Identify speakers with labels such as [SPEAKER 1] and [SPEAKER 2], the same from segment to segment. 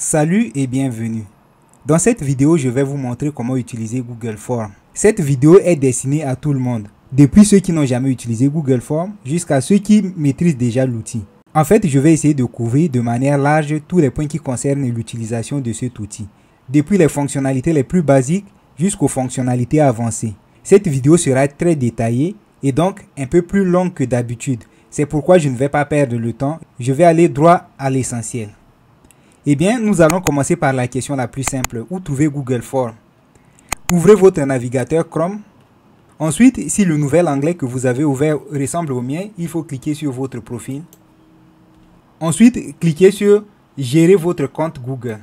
[SPEAKER 1] Salut et bienvenue. Dans cette vidéo, je vais vous montrer comment utiliser Google Forms. Cette vidéo est destinée à tout le monde, depuis ceux qui n'ont jamais utilisé Google Forms jusqu'à ceux qui maîtrisent déjà l'outil. En fait, je vais essayer de couvrir de manière large tous les points qui concernent l'utilisation de cet outil, depuis les fonctionnalités les plus basiques jusqu'aux fonctionnalités avancées. Cette vidéo sera très détaillée et donc un peu plus longue que d'habitude. C'est pourquoi je ne vais pas perdre le temps, je vais aller droit à l'essentiel. Eh bien, nous allons commencer par la question la plus simple. Où trouver Google Forms? Ouvrez votre navigateur Chrome. Ensuite, si le nouvel onglet que vous avez ouvert ressemble au mien, il faut cliquer sur votre profil. Ensuite, cliquez sur Gérer votre compte Google.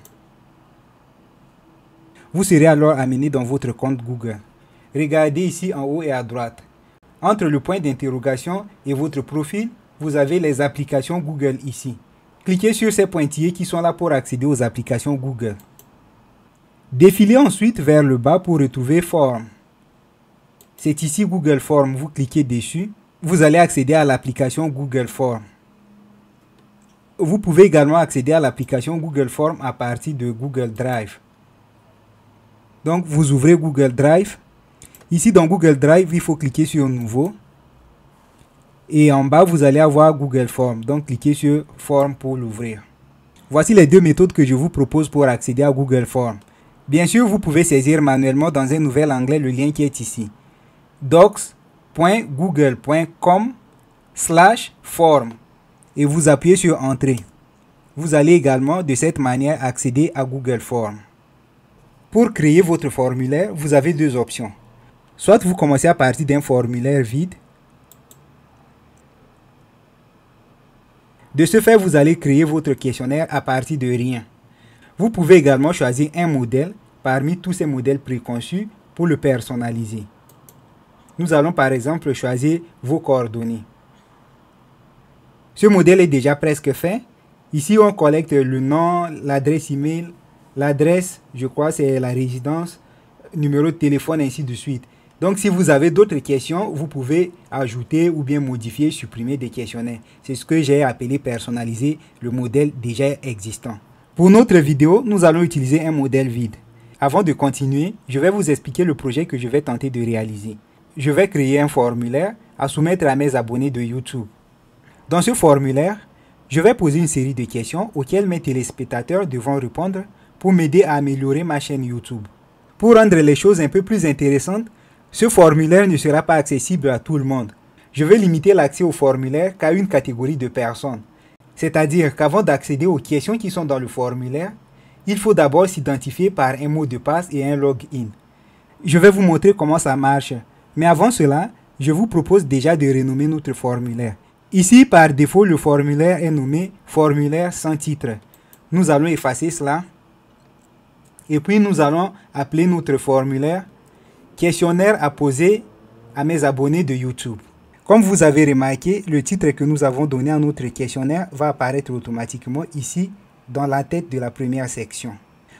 [SPEAKER 1] Vous serez alors amené dans votre compte Google. Regardez ici en haut et à droite. Entre le point d'interrogation et votre profil, vous avez les applications Google ici. Cliquez sur ces pointillés qui sont là pour accéder aux applications Google. Défilez ensuite vers le bas pour retrouver Forms. C'est ici Google Forms. Vous cliquez dessus. Vous allez accéder à l'application Google Forms. Vous pouvez également accéder à l'application Google Forms à partir de Google Drive. Donc, vous ouvrez Google Drive. Ici, dans Google Drive, il faut cliquer sur Nouveau. Et en bas, vous allez avoir Google Forms. Donc, cliquez sur Forms pour l'ouvrir. Voici les deux méthodes que je vous propose pour accéder à Google Forms. Bien sûr, vous pouvez saisir manuellement dans un nouvel onglet le lien qui est ici. docs.google.com/forms et vous appuyez sur Entrée. Vous allez également de cette manière accéder à Google Forms. Pour créer votre formulaire, vous avez deux options. Soit vous commencez à partir d'un formulaire vide. De ce fait, vous allez créer votre questionnaire à partir de rien. Vous pouvez également choisir un modèle parmi tous ces modèles préconçus pour le personnaliser. Nous allons par exemple choisir vos coordonnées. Ce modèle est déjà presque fait. Ici, on collecte le nom, l'adresse email, l'adresse, je crois c'est la résidence, numéro de téléphone, ainsi de suite. Donc, si vous avez d'autres questions, vous pouvez ajouter ou bien modifier, supprimer des questionnaires. C'est ce que j'ai appelé personnaliser le modèle déjà existant. Pour notre vidéo, nous allons utiliser un modèle vide. Avant de continuer, je vais vous expliquer le projet que je vais tenter de réaliser. Je vais créer un formulaire à soumettre à mes abonnés de YouTube. Dans ce formulaire, je vais poser une série de questions auxquelles mes téléspectateurs devront répondre pour m'aider à améliorer ma chaîne YouTube. Pour rendre les choses un peu plus intéressantes, ce formulaire ne sera pas accessible à tout le monde. Je vais limiter l'accès au formulaire qu'à une catégorie de personnes. C'est-à-dire qu'avant d'accéder aux questions qui sont dans le formulaire, il faut d'abord s'identifier par un mot de passe et un login. Je vais vous montrer comment ça marche. Mais avant cela, je vous propose déjà de renommer notre formulaire. Ici, par défaut, le formulaire est nommé « Formulaire sans titre ». Nous allons effacer cela. Et puis, nous allons appeler notre formulaire « Questionnaire à poser à mes abonnés de YouTube ». Comme vous avez remarqué, le titre que nous avons donné à notre questionnaire va apparaître automatiquement ici dans la tête de la première section.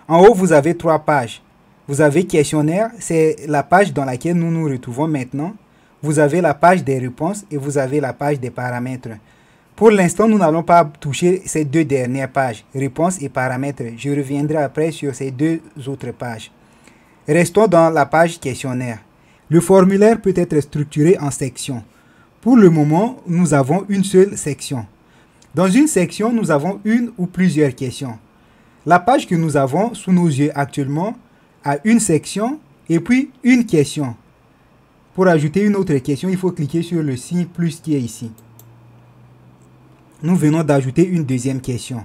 [SPEAKER 1] En haut, vous avez trois pages. Vous avez questionnaire, c'est la page dans laquelle nous nous retrouvons maintenant. Vous avez la page des réponses et vous avez la page des paramètres. Pour l'instant, nous n'allons pas toucher ces deux dernières pages, réponses et paramètres. Je reviendrai après sur ces deux autres pages. Restons dans la page questionnaire. Le formulaire peut être structuré en sections. Pour le moment, nous avons une seule section. Dans une section, nous avons une ou plusieurs questions. La page que nous avons sous nos yeux actuellement a une section et puis une question. Pour ajouter une autre question, il faut cliquer sur le signe plus qui est ici. Nous venons d'ajouter une deuxième question.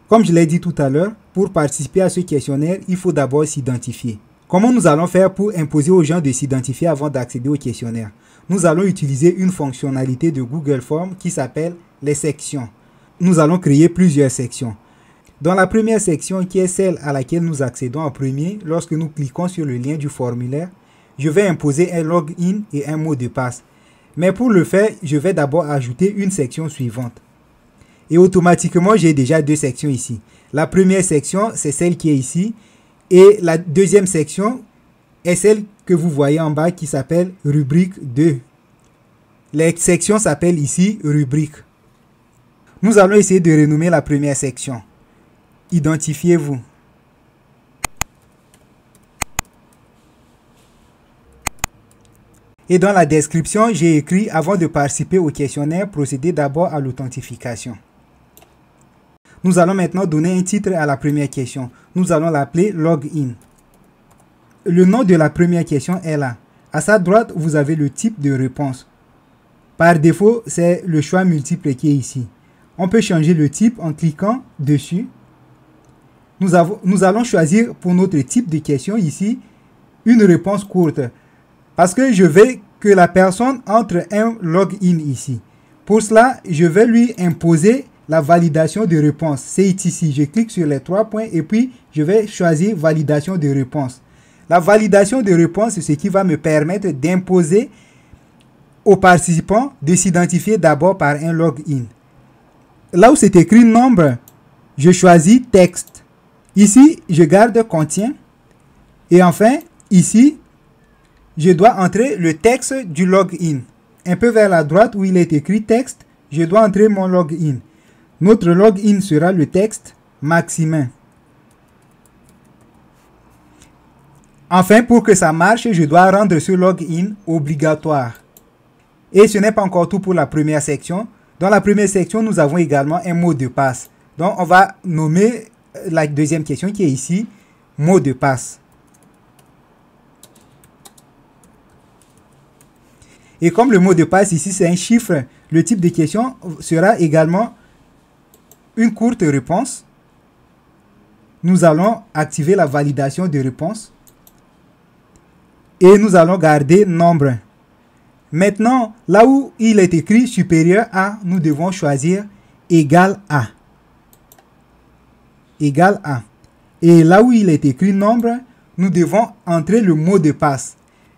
[SPEAKER 1] Comme je l'ai dit tout à l'heure, pour participer à ce questionnaire, il faut d'abord s'identifier. Comment nous allons faire pour imposer aux gens de s'identifier avant d'accéder au questionnaire? Nous allons utiliser une fonctionnalité de Google Forms qui s'appelle les sections. Nous allons créer plusieurs sections. Dans la première section, qui est celle à laquelle nous accédons en premier, lorsque nous cliquons sur le lien du formulaire, je vais imposer un login et un mot de passe. Mais pour le faire, je vais d'abord ajouter une section suivante. Et automatiquement, j'ai déjà deux sections ici. La première section, c'est celle qui est ici. Et la deuxième section est celle que vous voyez en bas qui s'appelle rubrique 2. Les sections s'appellent ici rubrique. Nous allons essayer de renommer la première section. Identifiez-vous. Et dans la description, j'ai écrit « Avant de participer au questionnaire, procédez d'abord à l'authentification ». Nous allons maintenant donner un titre à la première question. Nous allons l'appeler « Login ». Le nom de la première question est là. À sa droite, vous avez le type de réponse. Par défaut, c'est le choix multiple qui est ici. On peut changer le type en cliquant dessus. Nous allons choisir pour notre type de question ici une réponse courte. Parce que je veux que la personne entre un login ici. Pour cela, je vais lui imposer la validation de réponse. C'est ici. Je clique sur les 3 points et puis je vais choisir validation de réponse. La validation de réponse, c'est ce qui va me permettre d'imposer aux participants de s'identifier d'abord par un login. Là où c'est écrit nombre, je choisis texte. Ici, je garde contient. Et enfin, ici, je dois entrer le texte du login. Un peu vers la droite où il est écrit texte, je dois entrer mon login. Notre login sera le texte Maximin. Enfin, pour que ça marche, je dois rendre ce login obligatoire. Et ce n'est pas encore tout pour la première section. Dans la première section, nous avons également un mot de passe. Donc, on va nommer la deuxième question qui est ici, mot de passe. Et comme le mot de passe ici, c'est un chiffre, le type de question sera également une courte réponse. Nous allons activer la validation de réponse. Et nous allons garder nombre. Maintenant, là où il est écrit supérieur à, nous devons choisir égal à. Égal à. Et là où il est écrit nombre, nous devons entrer le mot de passe.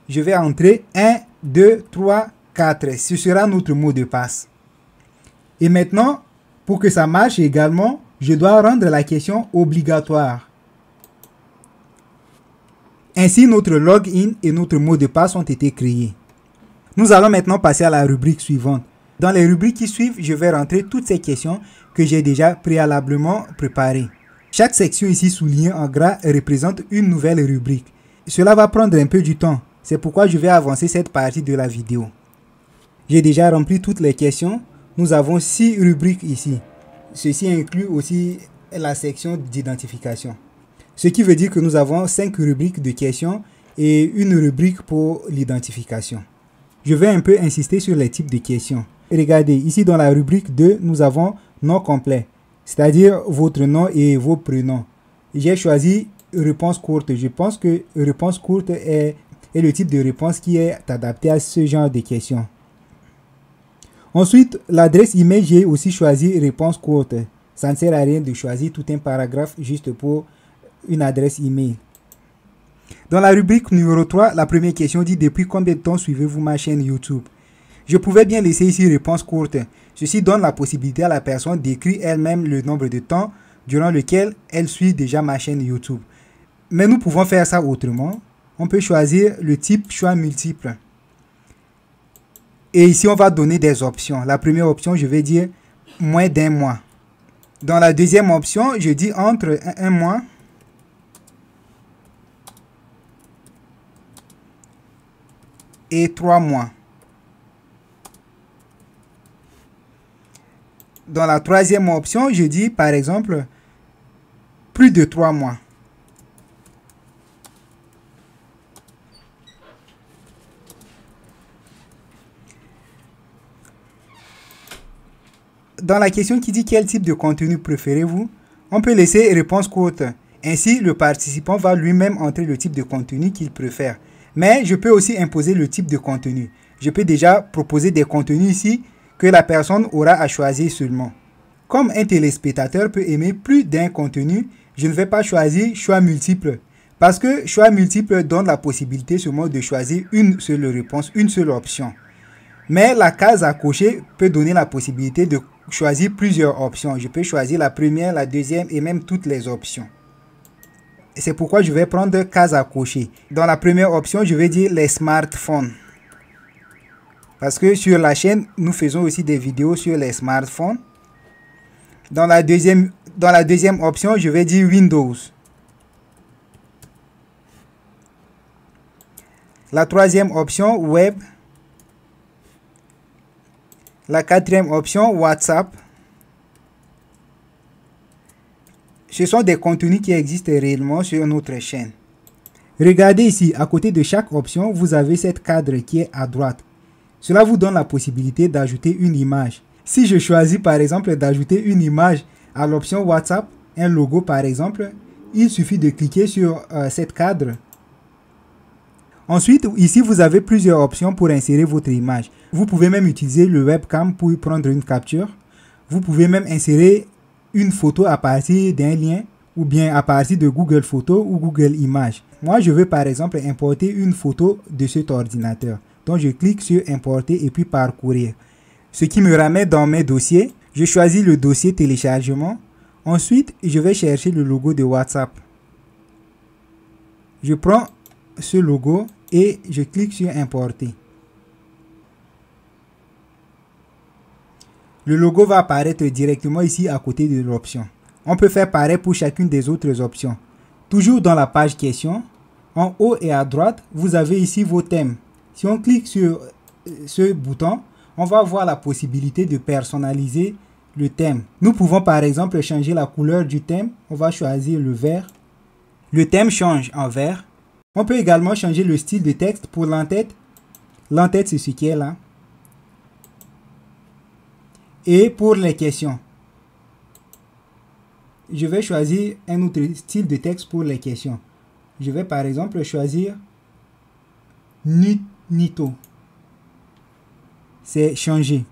[SPEAKER 1] Je vais entrer 1, 2, 3, 4. Ce sera notre mot de passe. Et maintenant, pour que ça marche également, je dois rendre la question obligatoire. Ainsi, notre login et notre mot de passe ont été créés. Nous allons maintenant passer à la rubrique suivante. Dans les rubriques qui suivent, je vais rentrer toutes ces questions que j'ai déjà préalablement préparées. Chaque section ici soulignée en gras représente une nouvelle rubrique. Cela va prendre un peu du temps. C'est pourquoi je vais avancer cette partie de la vidéo. J'ai déjà rempli toutes les questions. Nous avons 6 rubriques ici. Ceci inclut aussi la section d'identification. Ce qui veut dire que nous avons 5 rubriques de questions et une rubrique pour l'identification. Je vais un peu insister sur les types de questions. Regardez, ici dans la rubrique 2, nous avons nom complet, c'est-à-dire votre nom et vos prénoms. J'ai choisi réponse courte. Je pense que réponse courte est le type de réponse qui est adapté à ce genre de questions. Ensuite, l'adresse email, j'ai aussi choisi réponse courte. Ça ne sert à rien de choisir tout un paragraphe juste pour une adresse email. Dans la rubrique numéro 3, la première question dit « Depuis combien de temps suivez-vous ma chaîne YouTube ?» Je pouvais bien laisser ici réponse courte. Ceci donne la possibilité à la personne d'écrire elle-même le nombre de temps durant lequel elle suit déjà ma chaîne YouTube. Mais nous pouvons faire ça autrement. On peut choisir le type choix multiple. Et ici, on va donner des options. La première option, je vais dire moins d'1 mois. Dans la deuxième option, je dis entre un mois et 3 mois. Dans la troisième option, je dis par exemple plus de 3 mois. Dans la question qui dit quel type de contenu préférez-vous, on peut laisser réponse courte. Ainsi, le participant va lui-même entrer le type de contenu qu'il préfère. Mais je peux aussi imposer le type de contenu. Je peux déjà proposer des contenus ici que la personne aura à choisir seulement. Comme un téléspectateur peut aimer plus d'un contenu, je ne vais pas choisir choix multiple. Parce que choix multiple donne la possibilité seulement de choisir une seule réponse, une seule option. Mais la case à cocher peut donner la possibilité de choisir plusieurs options. Je peux choisir la première, la deuxième et même toutes les options. C'est pourquoi je vais prendre case à cocher. Dans la première option, je vais dire les smartphones. Parce que sur la chaîne, nous faisons aussi des vidéos sur les smartphones. Dans la deuxième dans la deuxième option, je vais dire Windows. La troisième option, Web. La quatrième option, WhatsApp. Ce sont des contenus qui existent réellement sur notre chaîne. Regardez ici, à côté de chaque option, vous avez cette cadre qui est à droite. Cela vous donne la possibilité d'ajouter une image. Si je choisis par exemple d'ajouter une image à l'option WhatsApp, un logo par exemple, il suffit de cliquer sur cette cadre. Ensuite, ici, vous avez plusieurs options pour insérer votre image. Vous pouvez même utiliser le webcam pour prendre une capture. Vous pouvez même insérer une photo à partir d'un lien ou bien à partir de Google Photos ou Google Images. Moi, je veux par exemple importer une photo de cet ordinateur. Donc, je clique sur Importer et puis Parcourir. Ce qui me ramène dans mes dossiers. Je choisis le dossier téléchargement. Ensuite, je vais chercher le logo de WhatsApp. Je prends ce logo et je clique sur Importer. Le logo va apparaître directement ici à côté de l'option. On peut faire pareil pour chacune des autres options. Toujours dans la page question, en haut et à droite, vous avez ici vos thèmes. Si on clique sur ce bouton, on va avoir la possibilité de personnaliser le thème. Nous pouvons par exemple changer la couleur du thème. On va choisir le vert. Le thème change en vert. On peut également changer le style de texte pour l'entête. L'entête, c'est ce qui est là. Et pour les questions, je vais choisir un autre style de texte pour les questions. Je vais par exemple choisir Nito. C'est changé.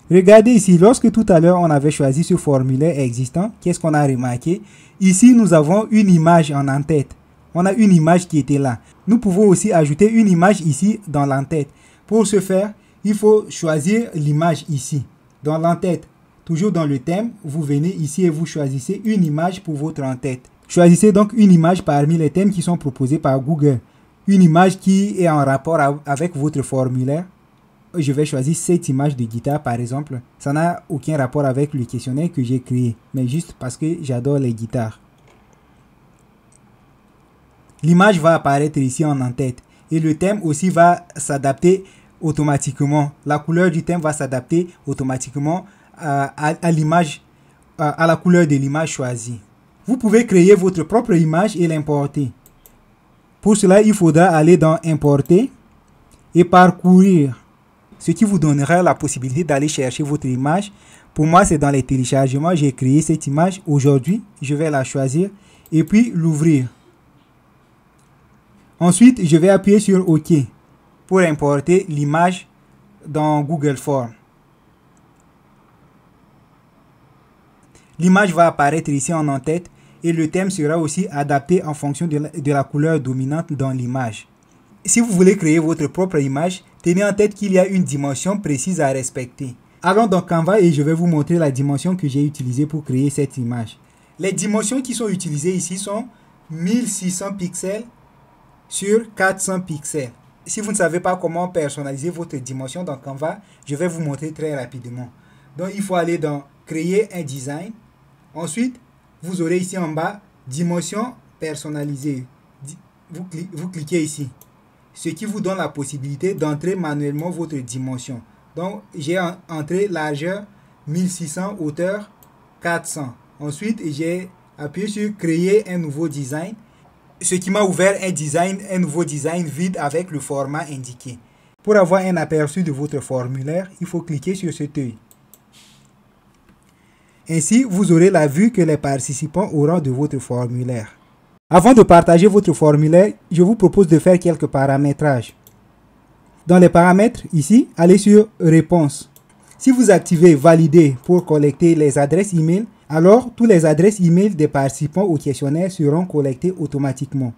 [SPEAKER 1] Regardez ici, lorsque tout à l'heure on avait choisi ce formulaire existant, qu'est-ce qu'on a remarqué? Ici, nous avons une image en en-tête. On a une image qui était là. Nous pouvons aussi ajouter une image ici dans l'en-tête. Pour ce faire, il faut choisir l'image ici, dans l'en-tête. Toujours dans le thème, vous venez ici et vous choisissez une image pour votre en-tête. Choisissez donc une image parmi les thèmes qui sont proposés par Google. Une image qui est en rapport avec votre formulaire. Je vais choisir cette image de guitare par exemple. Ça n'a aucun rapport avec le questionnaire que j'ai créé, mais juste parce que j'adore les guitares. L'image va apparaître ici en en-tête et le thème aussi va s'adapter automatiquement. La couleur du thème va s'adapter automatiquement à l'image, à la couleur de l'image choisie. Vous pouvez créer votre propre image et l'importer. Pour cela, il faudra aller dans Importer et Parcourir, ce qui vous donnera la possibilité d'aller chercher votre image. Pour moi, c'est dans les téléchargements. J'ai créé cette image aujourd'hui. Je vais la choisir et puis l'ouvrir. Ensuite, je vais appuyer sur OK pour importer l'image dans Google Forms. L'image va apparaître ici en en-tête et le thème sera aussi adapté en fonction de la couleur dominante dans l'image. Si vous voulez créer votre propre image, tenez en tête qu'il y a une dimension précise à respecter. Allons dans Canva et je vais vous montrer la dimension que j'ai utilisée pour créer cette image. Les dimensions qui sont utilisées ici sont 1600 pixels sur 400 pixels. Si vous ne savez pas comment personnaliser votre dimension dans Canva, je vais vous montrer très rapidement. Donc il faut aller dans Créer un design. Ensuite, vous aurez ici en bas Dimension personnalisée. Vous cliquez ici. Ce qui vous donne la possibilité d'entrer manuellement votre dimension. Donc j'ai entré largeur 1600, hauteur 400. Ensuite, j'ai appuyé sur Créer un nouveau design. Ce qui m'a ouvert un nouveau design vide avec le format indiqué. Pour avoir un aperçu de votre formulaire, il faut cliquer sur cet œil. Ainsi, vous aurez la vue que les participants auront de votre formulaire. Avant de partager votre formulaire, je vous propose de faire quelques paramétrages. Dans les paramètres, ici, allez sur Réponses. Si vous activez Valider pour collecter les adresses e-mail, alors toutes les adresses e-mail des participants au questionnaire seront collectées automatiquement.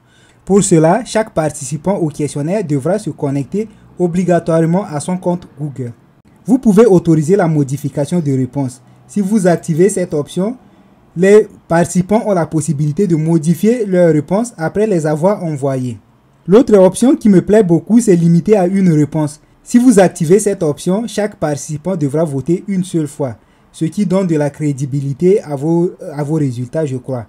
[SPEAKER 1] Pour cela, chaque participant au questionnaire devra se connecter obligatoirement à son compte Google. Vous pouvez autoriser la modification de réponses. Si vous activez cette option, les participants ont la possibilité de modifier leurs réponses après les avoir envoyées. L'autre option qui me plaît beaucoup, c'est limiter à une réponse. Si vous activez cette option, chaque participant devra voter une seule fois. ce qui donne de la crédibilité à vos résultats, je crois.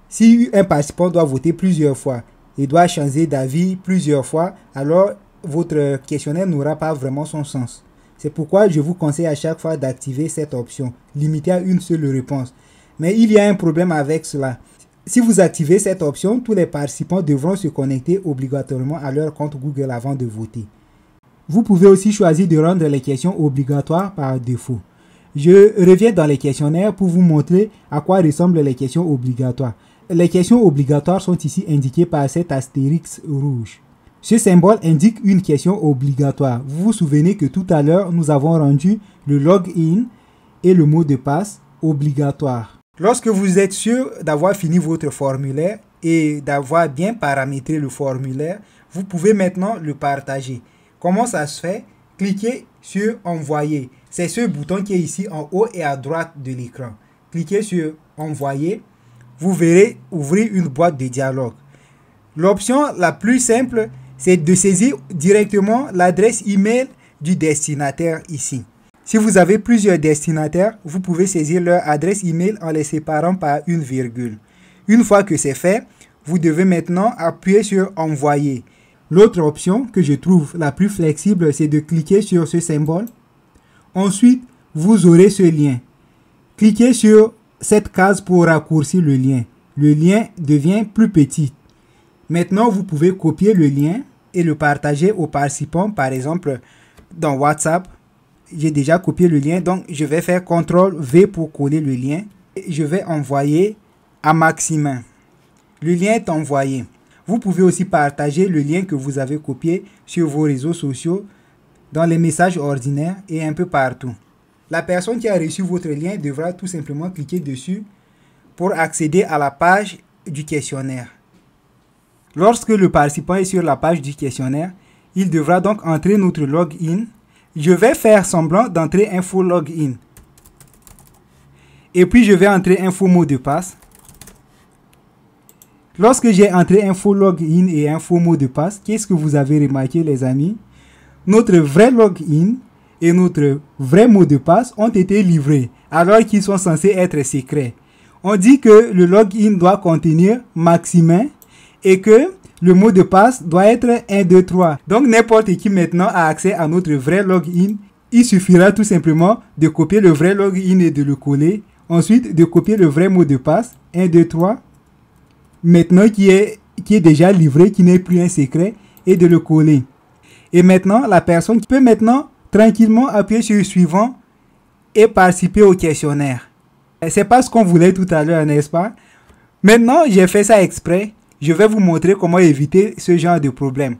[SPEAKER 1] Si un participant doit voter plusieurs fois et doit changer d'avis plusieurs fois, alors votre questionnaire n'aura pas vraiment son sens. C'est pourquoi je vous conseille à chaque fois d'activer cette option, limitée à une seule réponse. Mais il y a un problème avec cela. Si vous activez cette option, tous les participants devront se connecter obligatoirement à leur compte Google avant de voter. Vous pouvez aussi choisir de rendre les questions obligatoires par défaut. Je reviens dans les questionnaires pour vous montrer à quoi ressemblent les questions obligatoires. Les questions obligatoires sont ici indiquées par cet astérix rouge. Ce symbole indique une question obligatoire. Vous vous souvenez que tout à l'heure, nous avons rendu le login et le mot de passe obligatoire. Lorsque vous êtes sûr d'avoir fini votre formulaire et d'avoir bien paramétré le formulaire, vous pouvez maintenant le partager. Comment ça se fait? Cliquez sur Envoyer. C'est ce bouton qui est ici en haut et à droite de l'écran. Cliquez sur Envoyer. Vous verrez ouvrir une boîte de dialogue. L'option la plus simple, c'est de saisir directement l'adresse email du destinataire ici. Si vous avez plusieurs destinataires, vous pouvez saisir leur adresse email en les séparant par une virgule. Une fois que c'est fait, vous devez maintenant appuyer sur Envoyer. L'autre option que je trouve la plus flexible, c'est de cliquer sur ce symbole. Ensuite, vous aurez ce lien. Cliquez sur cette case pour raccourcir le lien. Le lien devient plus petit. Maintenant, vous pouvez copier le lien et le partager aux participants, par exemple dans WhatsApp. J'ai déjà copié le lien, donc je vais faire CTRL-V pour coller le lien. Je vais envoyer à Maximin. Le lien est envoyé. Vous pouvez aussi partager le lien que vous avez copié sur vos réseaux sociaux, dans les messages ordinaires et un peu partout. La personne qui a reçu votre lien devra tout simplement cliquer dessus pour accéder à la page du questionnaire. Lorsque le participant est sur la page du questionnaire, il devra donc entrer notre login. Je vais faire semblant d'entrer un faux login. Et puis je vais entrer un faux mot de passe. Lorsque j'ai entré un faux login et un faux mot de passe, qu'est-ce que vous avez remarqué les amis? Notre vrai login et notre vrai mot de passe ont été livrés alors qu'ils sont censés être secrets. On dit que le login doit contenir Maximin et que le mot de passe doit être 1, 2, 3. Donc n'importe qui maintenant a accès à notre vrai login. Il suffira tout simplement de copier le vrai login et de le coller. Ensuite de copier le vrai mot de passe 1, 2, 3. Maintenant qui est déjà livré, qui n'est plus un secret, et de le coller. Et maintenant, la personne peut maintenant tranquillement appuyer sur suivant et participer au questionnaire. C'est pas ce qu'on voulait tout à l'heure, n'est-ce pas? Maintenant, j'ai fait ça exprès. Je vais vous montrer comment éviter ce genre de problème.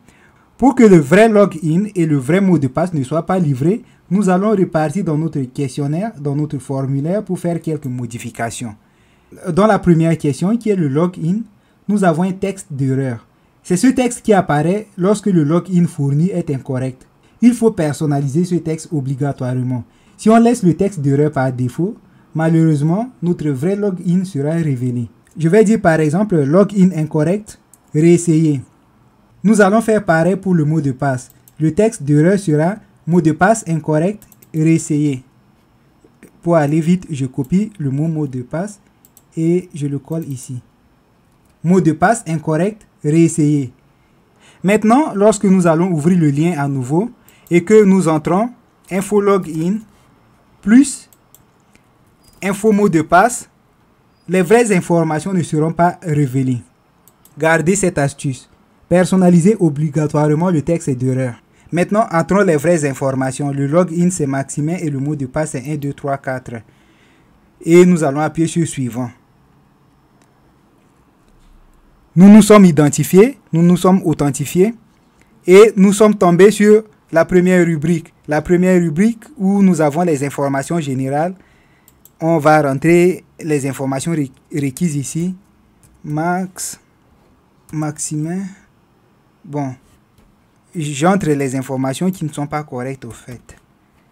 [SPEAKER 1] Pour que le vrai login et le vrai mot de passe ne soient pas livrés, nous allons repartir dans notre questionnaire, dans notre formulaire pour faire quelques modifications. Dans la première question, qui est le login, nous avons un texte d'erreur. C'est ce texte qui apparaît lorsque le login fourni est incorrect. Il faut personnaliser ce texte obligatoirement. Si on laisse le texte d'erreur par défaut, malheureusement, notre vrai login sera révélé. Je vais dire par exemple login incorrect, réessayer. Nous allons faire pareil pour le mot de passe. Le texte d'erreur sera mot de passe incorrect, réessayer. Pour aller vite, je copie le mot de passe et je le colle ici. Mot de passe incorrect, réessayer. Maintenant, lorsque nous allons ouvrir le lien à nouveau et que nous entrons info login plus info mot de passe, les vraies informations ne seront pas révélées. Gardez cette astuce. Personnalisez obligatoirement le texte d'erreur. Maintenant, entrons les vraies informations. Le login c'est Maximin et le mot de passe c'est 1, 2, 3, 4. Et nous allons appuyer sur suivant. Nous nous sommes identifiés, nous nous sommes authentifiés et nous sommes tombés sur la première rubrique. La première rubrique où nous avons les informations générales. On va rentrer les informations requises ici. Maximin. Bon, j'entre les informations qui ne sont pas correctes au fait.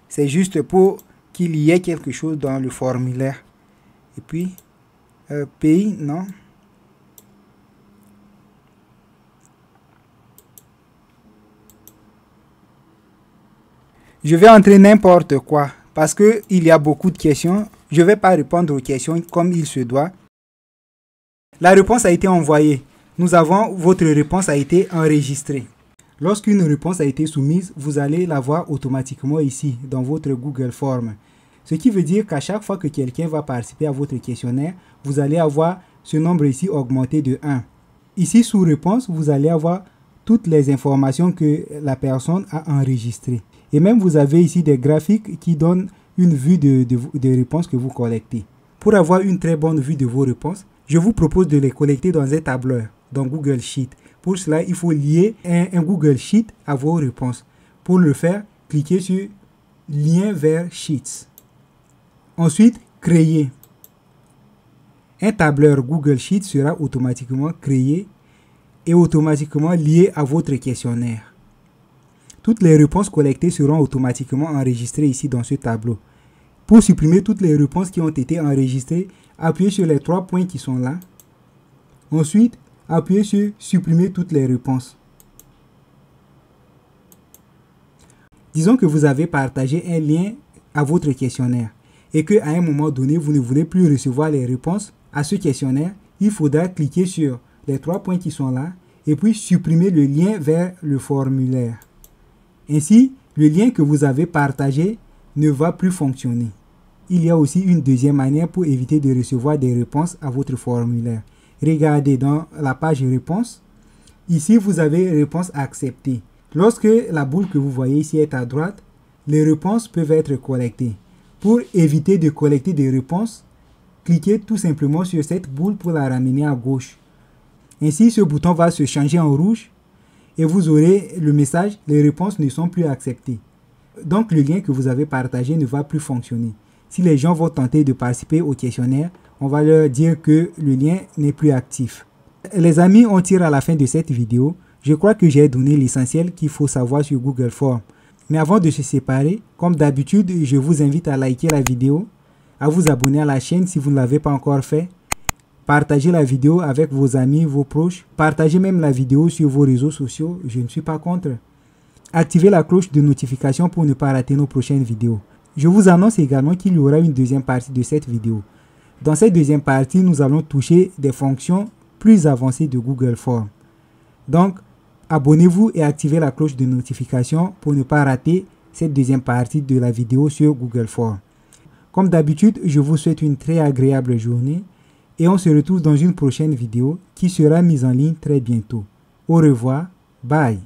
[SPEAKER 1] C'est juste pour qu'il y ait quelque chose dans le formulaire. Et puis, pays, non. Je vais entrer n'importe quoi, parce qu'il y a beaucoup de questions. Je ne vais pas répondre aux questions comme il se doit. La réponse a été envoyée. Votre réponse a été enregistrée. Lorsqu'une réponse a été soumise, vous allez la voir automatiquement ici, dans votre Google Form. Ce qui veut dire qu'à chaque fois que quelqu'un va participer à votre questionnaire, vous allez avoir ce nombre ici augmenté de 1. Ici, sous réponse, vous allez avoir toutes les informations que la personne a enregistrées. Et même, vous avez ici des graphiques qui donnent une vue des réponses que vous collectez. Pour avoir une très bonne vue de vos réponses, je vous propose de les collecter dans un tableur, dans Google Sheet. Pour cela, il faut lier un Google Sheet à vos réponses. Pour le faire, cliquez sur « Lien vers Sheets ». Ensuite, créer. Un tableur Google Sheet sera automatiquement créé et automatiquement lié à votre questionnaire. Toutes les réponses collectées seront automatiquement enregistrées ici dans ce tableau. Pour supprimer toutes les réponses qui ont été enregistrées, appuyez sur les 3 points qui sont là. Ensuite, appuyez sur supprimer toutes les réponses. Disons que vous avez partagé un lien à votre questionnaire et qu'à un moment donné, vous ne voulez plus recevoir les réponses à ce questionnaire. Il faudra cliquer sur les 3 points qui sont là et puis supprimer le lien vers le formulaire. Ainsi, le lien que vous avez partagé ne va plus fonctionner. Il y a aussi une deuxième manière pour éviter de recevoir des réponses à votre formulaire. Regardez dans la page réponses. Ici, vous avez réponse acceptée. Lorsque la boule que vous voyez ici est à droite, les réponses peuvent être collectées. Pour éviter de collecter des réponses, cliquez tout simplement sur cette boule pour la ramener à gauche. Ainsi, ce bouton va se changer en rouge et vous aurez le message « Les réponses ne sont plus acceptées ». Donc, le lien que vous avez partagé ne va plus fonctionner. Si les gens vont tenter de participer au questionnaire, on va leur dire que le lien n'est plus actif. Les amis, on tire à la fin de cette vidéo. Je crois que j'ai donné l'essentiel qu'il faut savoir sur Google Forms. Mais avant de se séparer, comme d'habitude, je vous invite à liker la vidéo, à vous abonner à la chaîne si vous ne l'avez pas encore fait. Partagez la vidéo avec vos amis, vos proches. Partagez même la vidéo sur vos réseaux sociaux. Je ne suis pas contre. Activez la cloche de notification pour ne pas rater nos prochaines vidéos. Je vous annonce également qu'il y aura une deuxième partie de cette vidéo. Dans cette deuxième partie, nous allons toucher des fonctions plus avancées de Google Forms. Donc, abonnez-vous et activez la cloche de notification pour ne pas rater cette deuxième partie de la vidéo sur Google Forms. Comme d'habitude, je vous souhaite une très agréable journée et on se retrouve dans une prochaine vidéo qui sera mise en ligne très bientôt. Au revoir, bye.